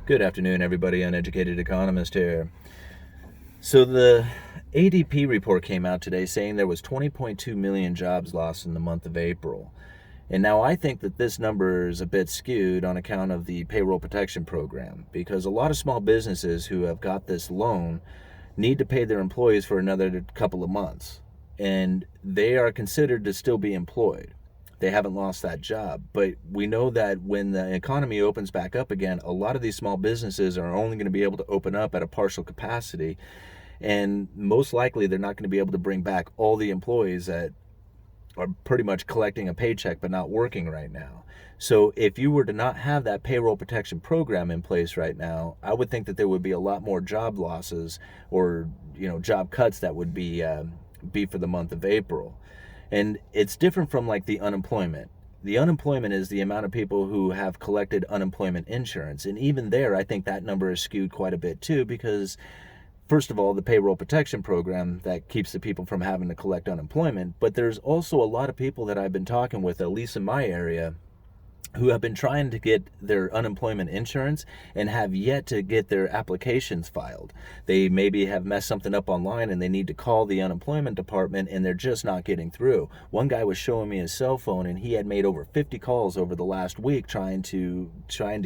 Good afternoon, everybody. Uneducated Economist here. So the ADP report came out today saying there was 20.2 million jobs lost in the month of April. And now I think that this number is a bit skewed on account of the payroll protection program, because a lot of small businesses who have got this loan need to pay their employees for another couple of months. And they are considered to still be employed. They haven't lost that job. But we know that when the economy opens back up again, a lot of these small businesses are only going to be able to open up at a partial capacity. And most likely, they're not going to be able to bring back all the employees that are pretty much collecting a paycheck but not working right now. So if you were to not have that payroll protection program in place right now, I would think that there would be a lot more job losses or job cuts that would be for the month of April. And it's different from like the unemployment. The unemployment is the amount of people who have collected unemployment insurance. And even there, I think that number is skewed quite a bit too, because first of all, the payroll protection program that keeps the people from having to collect unemployment. But there's also a lot of people that I've been talking with, at least in my area, who have been trying to get their unemployment insurance and have yet to get their applications filed. They maybe have messed something up online and they need to call the unemployment department and they're just not getting through. One guy was showing me his cell phone and he had made over 50 calls over the last week trying to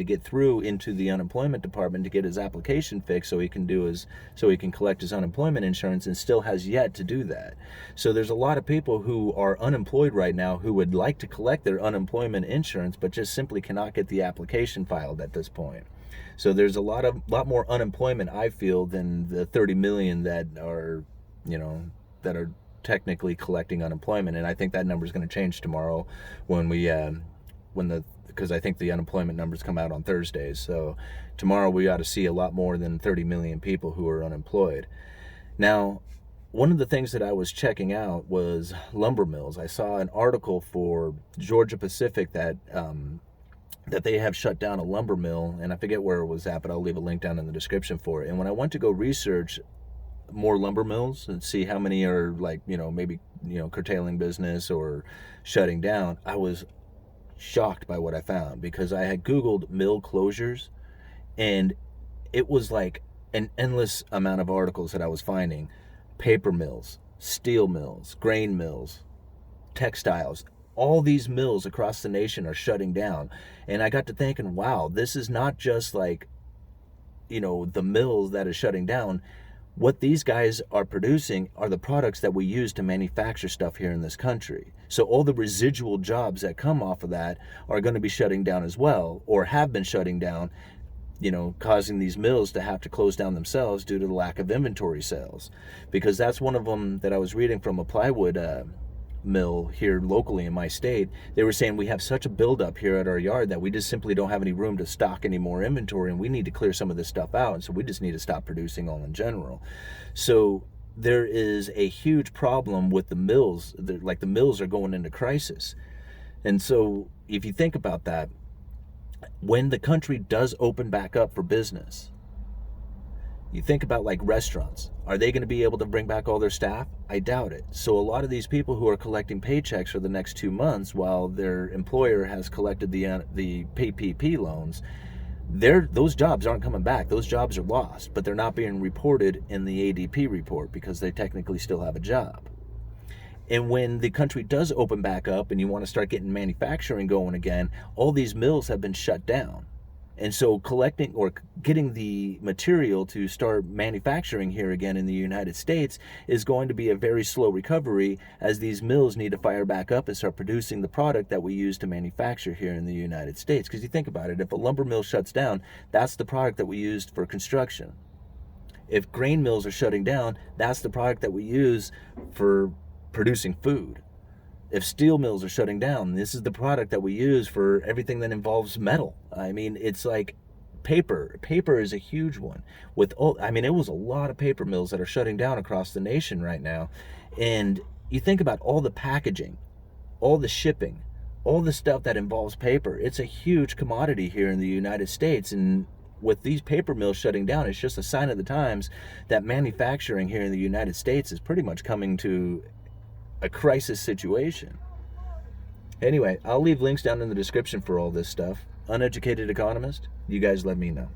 get through into the unemployment department to get his application fixed so he can collect his unemployment insurance, and still has yet to do that. So there's a lot of people who are unemployed right now who would like to collect their unemployment insurance but just simply cannot get the application filed at this point. So there's a lot more unemployment, I feel, than the 30 million that are technically collecting unemployment. And I think that number is going to change tomorrow because I think the unemployment numbers come out on Thursdays. So tomorrow we ought to see a lot more than 30 million people who are unemployed. Now, one of the things that I was checking out was lumber mills. I saw an article for Georgia Pacific that they have shut down a lumber mill, and I forget where it was at, but I'll leave a link down in the description for it. And when I went to go research more lumber mills and see how many are maybe curtailing business or shutting down, I was shocked by what I found, because I had Googled mill closures, and it was like an endless amount of articles that I was finding. Paper mills, steel mills, grain mills, textiles, all these mills across the nation are shutting down. And I got to thinking, wow, this is not just the mills that are shutting down. What these guys are producing are the products that we use to manufacture stuff here in this country. So all the residual jobs that come off of that are going to be shutting down as well, or have been shutting down, causing these mills to have to close down themselves due to the lack of inventory sales. Because that's one of them that I was reading from a plywood mill here locally in my state. They were saying we have such a buildup here at our yard that we just simply don't have any room to stock any more inventory, and we need to clear some of this stuff out, and so we just need to stop producing all in general. So there is a huge problem with the mills. The mills are going into crisis. And so if you think about that, when the country does open back up for business, you think about like restaurants. Are they going to be able to bring back all their staff? I doubt it. So a lot of these people who are collecting paychecks for the next 2 months while their employer has collected the PPP loans, those jobs aren't coming back. Those jobs are lost, but they're not being reported in the ADP report because they technically still have a job. And when the country does open back up and you want to start getting manufacturing going again, all these mills have been shut down. And so collecting or getting the material to start manufacturing here again in the United States is going to be a very slow recovery, as these mills need to fire back up and start producing the product that we use to manufacture here in the United States. Because you think about it, if a lumber mill shuts down, that's the product that we used for construction. If grain mills are shutting down, that's the product that we use for producing food. If steel mills are shutting down, this is the product that we use for everything that involves metal. I mean, it's like paper. Paper is a huge one. It was a lot of paper mills that are shutting down across the nation right now. And you think about all the packaging, all the shipping, all the stuff that involves paper. It's a huge commodity here in the United States. And with these paper mills shutting down, it's just a sign of the times that manufacturing here in the United States is pretty much coming to a crisis situation. Anyway, I'll leave links down in the description for all this stuff. Uneducated Economist, you guys let me know.